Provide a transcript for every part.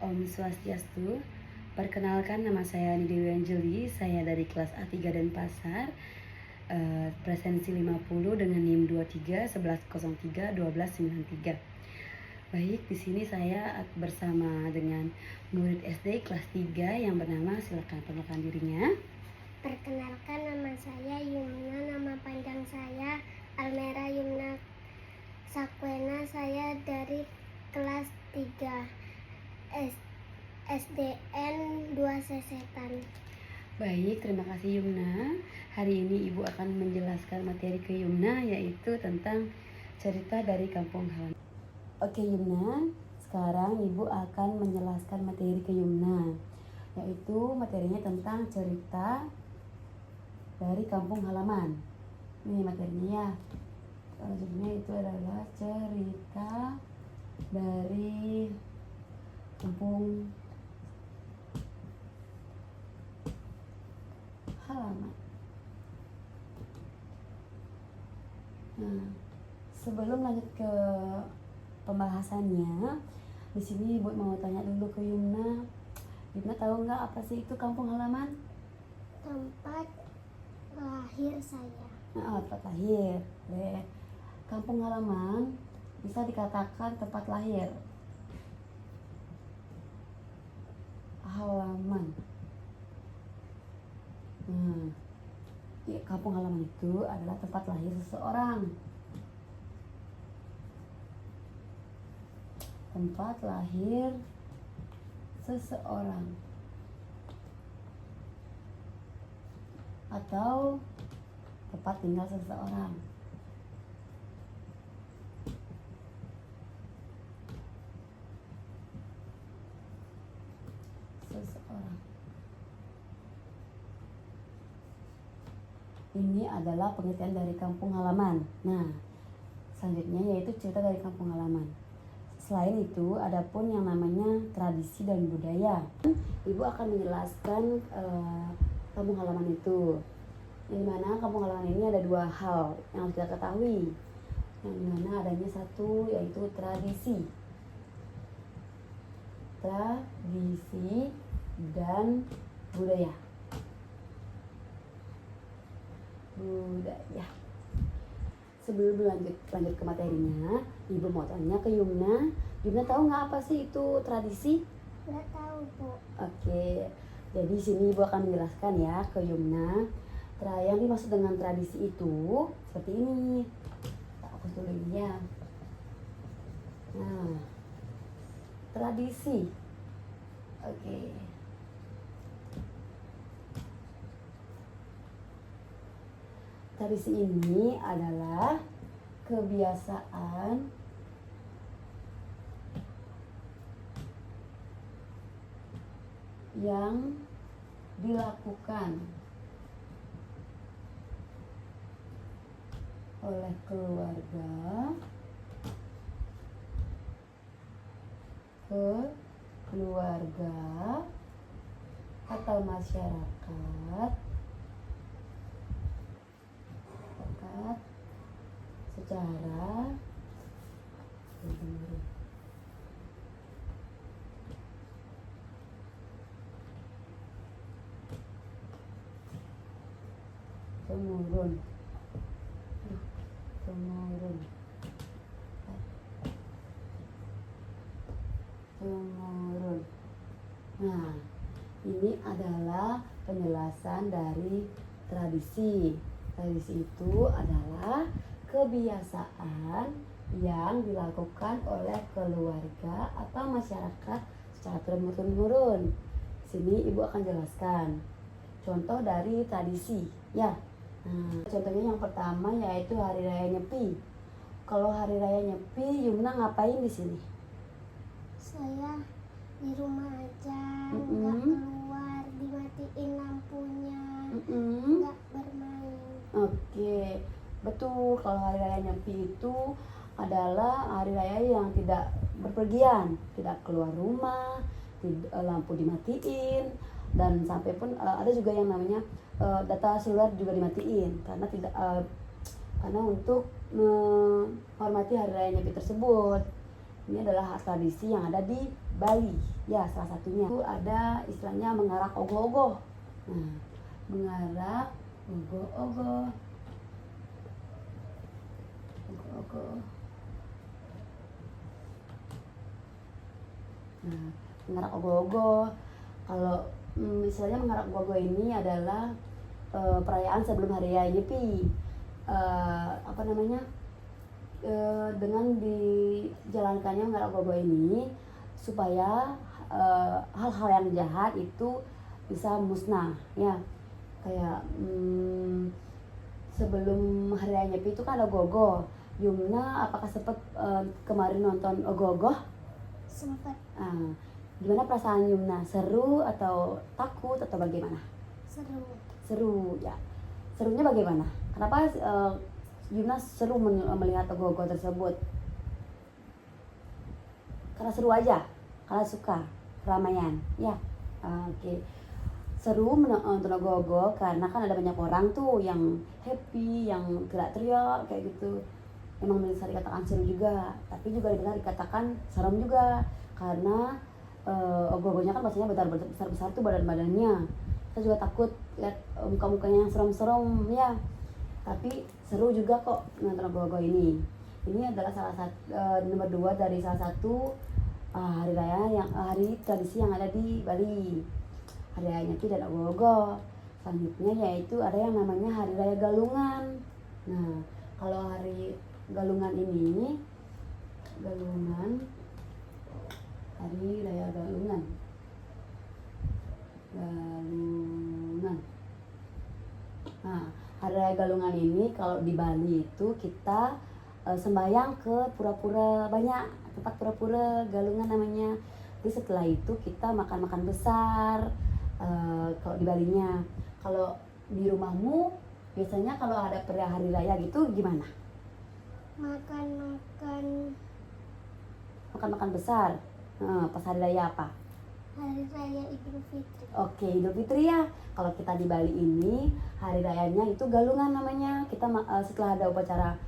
Om Swastiastu. Perkenalkan, nama saya Nidewi Anjeli. Saya dari kelas A3 Denpasar, presensi 50 dengan NIM 23 1103 1293. Baik, di sini saya bersama dengan murid SD kelas 3 yang bernama, silakan perkenalkan dirinya. Perkenalkan, nama saya Yumna, nama panjang saya Almera Yumna Sakwena. Saya dari kelas 3 SDN 2 Sesetan. Baik, terima kasih Yumna. Hari ini Ibu akan menjelaskan materi ke Yumna, yaitu tentang cerita dari kampung halaman. Oke Yumna, sekarang Ibu akan menjelaskan materi ke Yumna, yaitu materinya tentang cerita dari kampung halaman. Ini materinya ya. Judulnya itu adalah cerita dari kampung halaman. Nah, sebelum lanjut ke pembahasannya, di sini Ibu mau tanya dulu ke Yumna. Yumna tahu nggak apa sih itu kampung halaman? Tempat lahir saya. Nah, tempat lahir. Kampung halaman bisa dikatakan tempat lahir. Halaman. Kampung halaman itu adalah tempat lahir seseorang. Tempat lahir seseorang atau tempat tinggal seseorang. Ini adalah pengertian dari kampung halaman. Nah, selanjutnya yaitu cerita dari kampung halaman. Selain itu, ada pun yang namanya tradisi dan budaya. Ibu akan menjelaskan kampung halaman itu. Yang dimana kampung halaman ini ada dua hal yang harus kita ketahui. Yang dimana adanya satu yaitu tradisi. Tradisi dan budaya. Sebelum lanjut ke materinya, Ibu mau tanya ke Yumna. Yumna tahu nggak apa sih itu tradisi? Nggak tahu, Bu. Oke, jadi sini Ibu akan menjelaskan ya ke Yumna. Yang dimaksud dengan tradisi itu seperti ini. Tak hapus dulu ini ya. Nah, tradisi. Oke. Tradisi ini adalah kebiasaan yang dilakukan oleh keluarga atau masyarakat secara temurun. Nah, ini adalah penjelasan dari tradisi. Tradisi itu adalah kebiasaan yang dilakukan oleh keluarga atau masyarakat secara turun-temurun. Sini Ibu akan jelaskan contoh dari tradisi ya. Nah, contohnya yang pertama yaitu Hari Raya Nyepi. Kalau Hari Raya Nyepi, Yumna ngapain di sini? Saya di rumah aja, nggak keluar, dimatiin lampunya, nggak bermain. Oke, betul. Kalau Hari Raya Nyepi itu adalah hari raya yang tidak berpergian, tidak keluar rumah, lampu dimatiin, dan sampai pun ada juga yang namanya data seluler juga dimatiin karena untuk menghormati Hari Raya Nyepi tersebut. Ini adalah tradisi yang ada di Bali. Ya, salah satunya. Itu ada istilahnya mengarak ogoh-ogoh. Nah, mengarak ogoh-ogoh. Ogoh-ogoh. Nah, mengarak ogoh-ogoh. Kalau misalnya mengarak ogoh-ogoh ini adalah perayaan sebelum hari raya Nyepi. Dengan dijalankannya mengarak ogoh-ogoh ini supaya hal-hal yang jahat itu bisa musnah, ya. Kayak sebelum hari raya Nyepi itu kan ada ogoh-ogoh. Yumna, apakah sempat kemarin nonton ogoh-ogoh? Sempat. Gimana perasaan Yumna? Seru atau takut atau bagaimana? Seru. Seru, ya. Serunya bagaimana? Kenapa Yumna seru melihat ogoh-ogoh tersebut? Karena seru aja, karena suka keramaian, ya. Oke. Seru menonton ogoh-ogoh karena kan ada banyak orang tuh yang happy, yang teriak-teriak kayak gitu. Emang bisa dikatakan seru juga, tapi juga bisa dikatakan serem juga karena ogoh-ogohnya kan pastinya besar-besar tuh badan-badannya. Saya juga takut lihat muka-mukanya yang serem-serem, ya. Tapi seru juga kok nonton ogoh-ogoh ini. Ini adalah salah satu nomor 2 dari salah satu hari tradisi yang ada di Bali. Hari raya Nyepi dan ogoh-ogoh. Selanjutnya yaitu ada yang namanya hari raya Galungan. Nah, kalau hari Galungan ini, hari raya Galungan. Nah, hari raya Galungan ini kalau di Bali itu kita sembahyang ke pura-pura banyak, tempat pura-pura Galungan namanya. Jadi setelah itu kita makan-makan besar kalau di Balinya. Kalau di rumahmu biasanya kalau ada perayaan hari raya gitu gimana? Makan besar. Pas hari raya apa? Hari raya Idul Fitri. Oke, Idul Fitri ya. Kalau kita di Bali ini hari rayanya itu Galungan namanya. Kita setelah ada upacara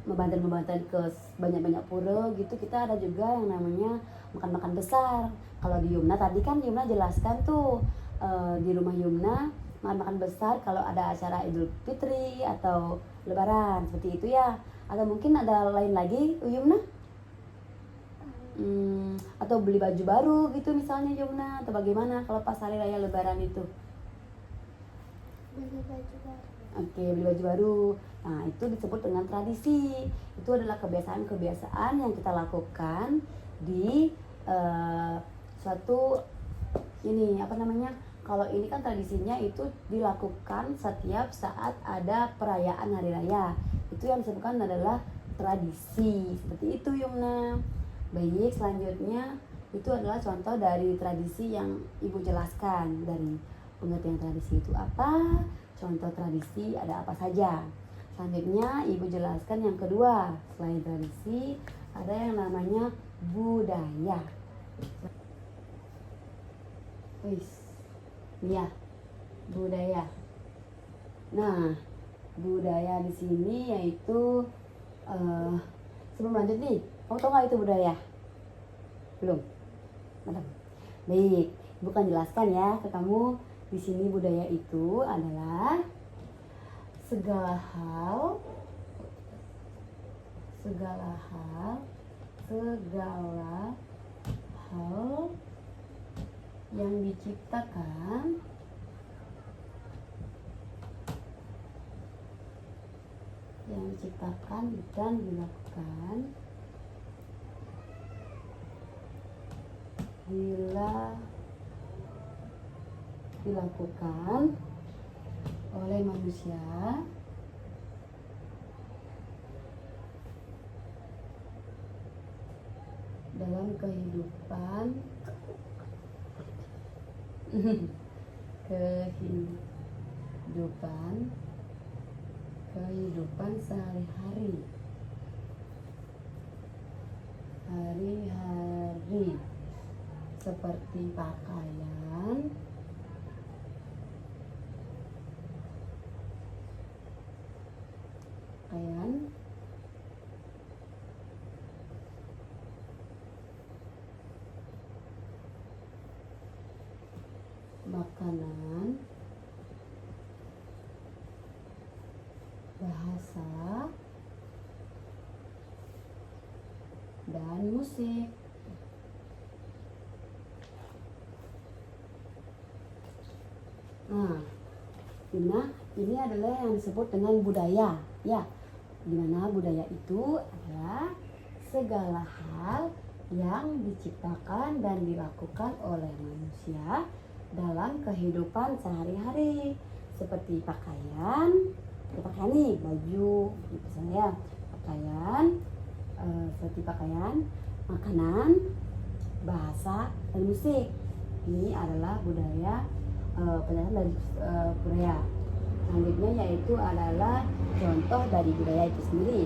membanten ke banyak-banyak pura gitu, kita ada juga yang namanya makan-makan besar. Kalau di Yumna tadi kan Yumna jelaskan tuh di rumah Yumna makan besar kalau ada acara Idul Fitri atau Lebaran seperti itu ya. Atau mungkin ada lain lagi Yumna? Atau beli baju baru gitu misalnya Yumna, atau bagaimana kalau pas hari raya Lebaran itu? Beli baju baru. Oke, beli baju baru. Nah, itu disebut dengan tradisi. Itu adalah kebiasaan-kebiasaan yang kita lakukan di suatu ini kalau ini kan tradisinya itu dilakukan setiap saat ada perayaan hari raya. Itu yang disebutkan adalah tradisi. Seperti itu Yumna. Baik, selanjutnya itu adalah contoh dari tradisi yang Ibu jelaskan. Dari pengertian tradisi itu apa, contoh tradisi ada apa saja. Selanjutnya Ibu jelaskan yang kedua, selain tradisi ada yang namanya budaya. Ya, budaya. Nah, budaya di sini yaitu sebelum lanjut nih, kamu tahu nggak itu budaya? Belum? Madam. Baik, Ibu kan jelaskan ya ke kamu. Di sini budaya itu adalah segala hal yang diciptakan dan dilakukan oleh manusia dalam kehidupan sehari-hari, seperti pakaian, makanan, bahasa, dan musik. Nah, ini adalah yang disebut dengan budaya, ya. Dimana budaya itu adalah segala hal yang diciptakan dan dilakukan oleh manusia dalam kehidupan sehari-hari, seperti pakaian, nih baju, misalnya pakaian, seperti pakaian, makanan, bahasa, dan musik. Ini adalah budaya, penjelasan dari budaya. Selanjutnya yaitu adalah contoh dari budaya itu sendiri.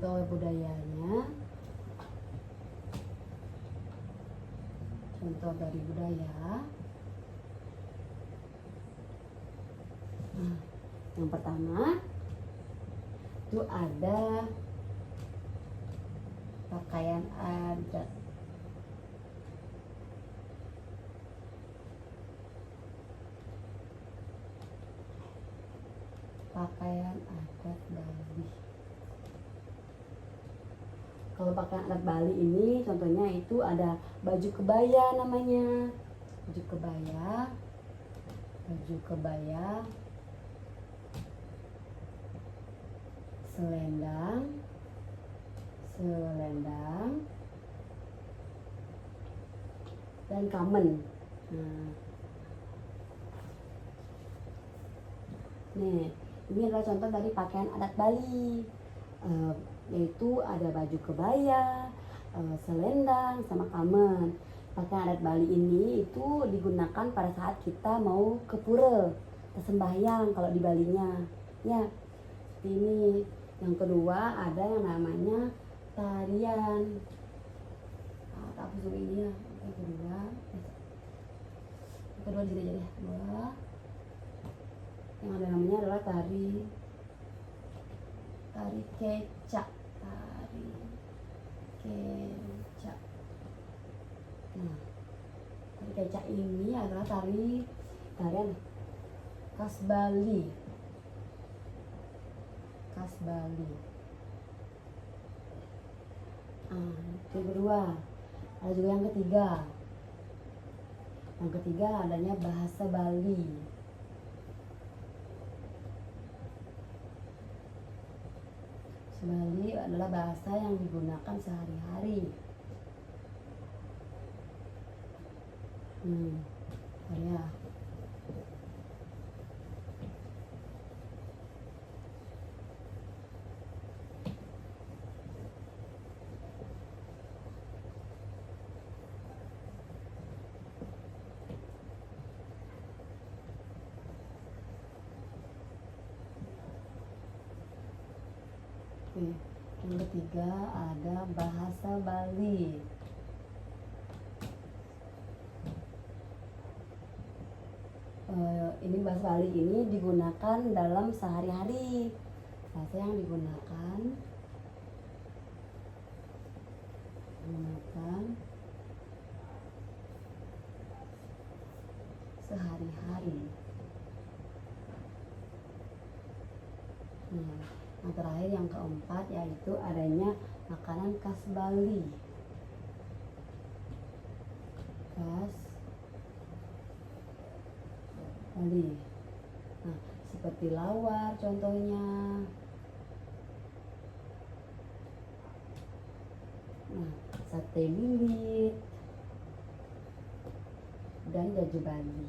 Contoh budayanya, contoh dari budaya. Nah, yang pertama itu ada pakaian adat. Pakaian adat Bali. Kalau pakaian adat Bali ini contohnya itu ada baju kebaya namanya. Baju kebaya, selendang, dan kamen. Nah, nih, ini adalah contoh dari pakaian adat Bali, yaitu ada baju kebaya, selendang, sama kamen. Pakaian adat Bali ini itu digunakan pada saat kita mau ke pura, sembahyang kalau di Balinya, ya. Seperti ini. Yang kedua ada yang namanya tarian. Aku suruh ini ya. Yang kedua di sini aja deh. Yang ada namanya adalah tari kecak. Nah, tari kecak ini adalah tarian khas Bali. Yang kedua, ada juga yang ketiga. Yang ketiga adanya bahasa Bali. Bali adalah bahasa yang digunakan sehari-hari. Ya. Oke, yang ketiga ada bahasa Bali. Ini bahasa Bali ini digunakan dalam sehari-hari. Bahasa yang digunakan sehari-hari. Nah, yang terakhir yang keempat yaitu adanya makanan khas Bali. Nah, seperti lawar contohnya. Nah, sate lilit dan jaje Bali.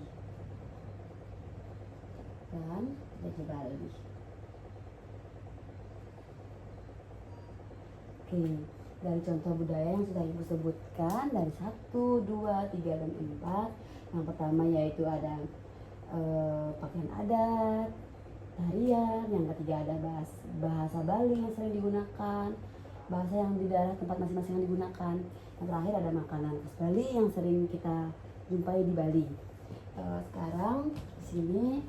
Oke, dari contoh budaya yang sudah Ibu sebutkan dari 1, 2, 3, dan 4. Yang pertama yaitu ada pakaian adat, tarian. Yang ketiga ada bahasa Bali yang sering digunakan, bahasa yang di daerah tempat masing-masing yang digunakan. Yang terakhir ada makanan khas Bali yang sering kita jumpai di Bali. Sekarang di sini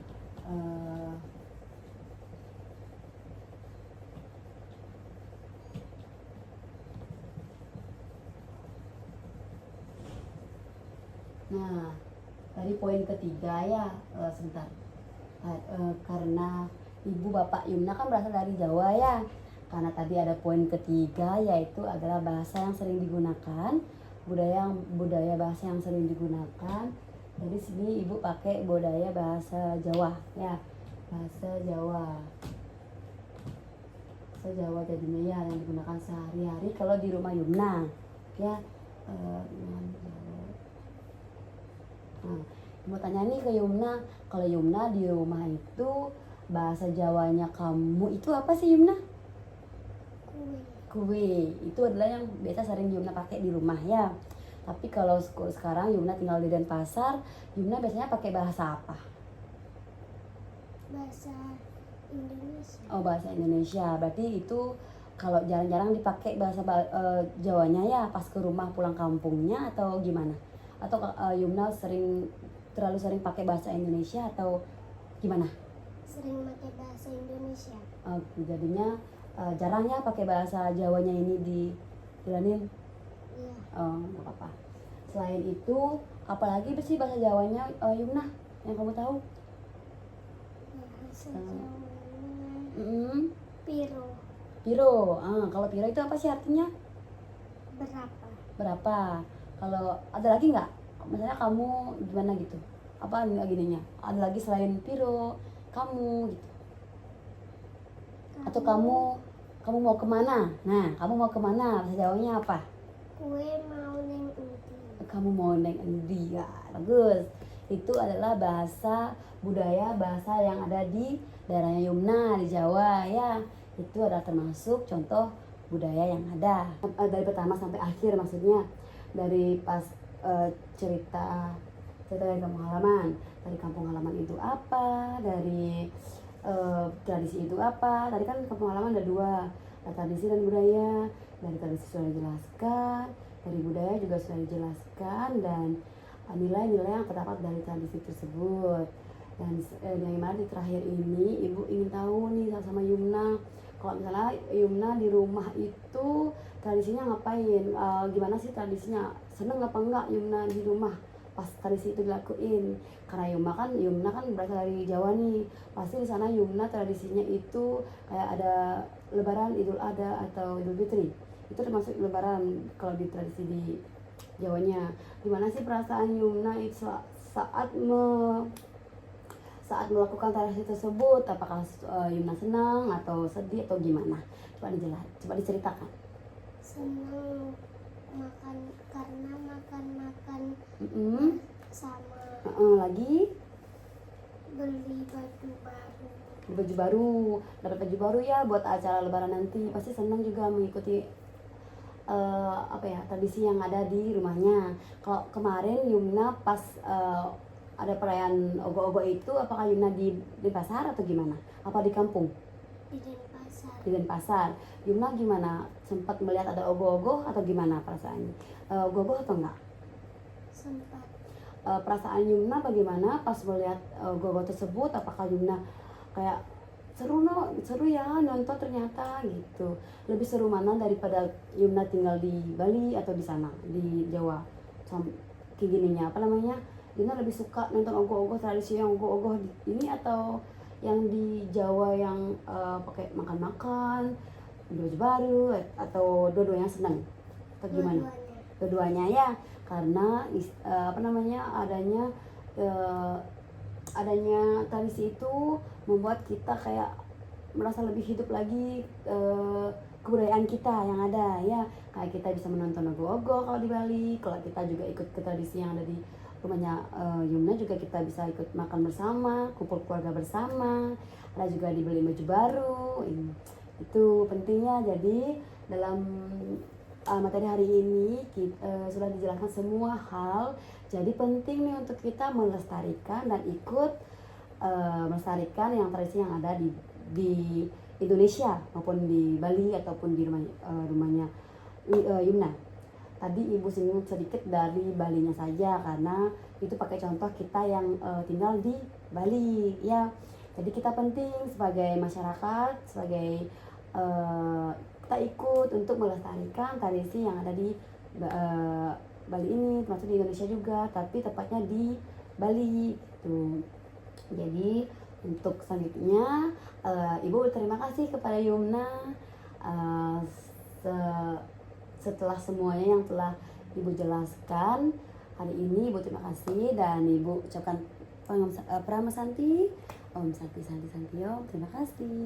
nah, Tadi poin ketiga ya, sebentar. Karena ibu bapak Yumna kan berasal dari Jawa ya. Karena tadi ada poin ketiga yaitu adalah bahasa yang sering digunakan, budaya bahasa yang sering digunakan. Jadi sini ibu pakai budaya bahasa Jawa ya, bahasa Jawa. Bahasa Jawa jadinya ya yang digunakan sehari-hari kalau di rumah Yumna ya. Nah, mau tanya nih ke Yumna, kalau Yumna di rumah itu bahasa Jawanya kamu itu apa sih Yumna? Kue. Kue itu adalah yang biasa sering Yumna pakai di rumah ya. Tapi kalau sekarang Yumna tinggal di Denpasar, Yumna biasanya pakai bahasa apa? Bahasa Indonesia. Oh, bahasa Indonesia. Berarti itu kalau jarang-jarang dipakai bahasa Jawanya ya pas ke rumah pulang kampungnya atau gimana? Atau Yumna terlalu sering pakai bahasa Indonesia atau gimana? Sering pakai bahasa Indonesia. Jadinya jarang ya pakai bahasa Jawanya ini dijalanin. Iya. Nggak apa-apa. Selain itu, apalagi sih bahasa Jawanya Yumna yang kamu tahu? Bahasa Jawanya piro. Piro. Kalau piro itu apa sih artinya? Berapa? Berapa? Kalau ada lagi nggak? Misalnya kamu gimana gitu? Apa gininya? Ada lagi selain piro, kamu gitu? Atau kamu mau kemana? Nah, kamu mau kemana? Bahasa Jawanya apa? Kue mau neng undi. Kamu mau naik endi ya, bagus. Itu adalah bahasa bahasa yang ada di daerahnya Yumna di Jawa ya. Itu adalah termasuk contoh budaya yang ada dari pertama sampai akhir, maksudnya dari pas cerita dari kampung halaman. Dari kampung halaman itu apa, dari tradisi itu apa. Tadi kan kampung halaman ada dua, tradisi dan budaya. Dari tradisi sudah dijelaskan, dari budaya juga sudah dijelaskan, dan nilai-nilai yang terdapat dari tradisi tersebut. Dan yang mana di terakhir ini ibu ingin tahu nih sama Yumna, kalau misalnya Yumna di rumah itu tradisinya ngapain, gimana sih tradisinya, seneng apa enggak Yumna di rumah pas tradisi itu dilakuin. Karena Yumna kan berasal dari Jawa nih, pasti di sana Yumna tradisinya itu kayak ada Lebaran, Idul Adha atau Idul Fitri. Itu termasuk Lebaran kalau di tradisi di Jawanya. Gimana sih perasaan Yumna itu saat melakukan tradisi tersebut? Apakah Yumna senang atau sedih atau gimana? Coba diceritakan. Senang karena makan sama Lagi beli baju baru. Dapat baju baru ya buat acara Lebaran nanti. Pasti senang juga mengikuti tradisi yang ada di rumahnya. Kalau kemarin Yumna pas ada perayaan ogo-ogo itu, apakah Yumna di pasar atau gimana? Apa di kampung? Di Denpasar. Di Denpasar. Yumna gimana? Sempat melihat ada ogo-ogo atau gimana perasaannya? Ogo-ogo atau enggak? Sempat. Perasaan Yumna bagaimana pas melihat ogo-ogo tersebut? Apakah Yumna kayak seru ya nonton ternyata gitu? Lebih seru mana daripada Yumna tinggal di Bali atau di sana di Jawa? Kayak gininya apa namanya? Yumna lebih suka nonton ogoh-ogoh tradisi yang ogoh-ogoh ini atau yang di Jawa yang pakai makan-makan, baju baru, atau dua-duanya senang? Atau gimana? Dua-duanya ya, karena adanya tradisi itu membuat kita kayak merasa lebih hidup lagi kebudayaan kita yang ada ya. Kayak kita bisa menonton ogoh-ogoh kalau di Bali, kalau kita juga ikut ke tradisi yang ada di rumahnya Yumna juga kita bisa ikut makan bersama, kumpul keluarga bersama, ada juga dibeli baju baru. Itu pentingnya. Jadi dalam materi hari ini sudah dijelaskan semua hal. Jadi penting nih untuk kita melestarikan dan ikut melestarikan yang tradisi yang ada di Indonesia maupun di Bali ataupun di rumahnya Yumna. Tadi ibu singgung sedikit dari Balinya saja karena itu pakai contoh kita yang tinggal di Bali ya. Jadi kita penting sebagai masyarakat, sebagai kita ikut untuk melestarikan tradisi yang ada di Bali ini, termasuk di Indonesia juga, tapi tepatnya di Bali gitu. Jadi untuk selanjutnya Ibu berterima kasih kepada Yumna setelah semuanya yang telah Ibu jelaskan hari ini. Ibu terima kasih dan Ibu ucapkan Prama Santi Om Santi Santi Santi Om. Terima kasih.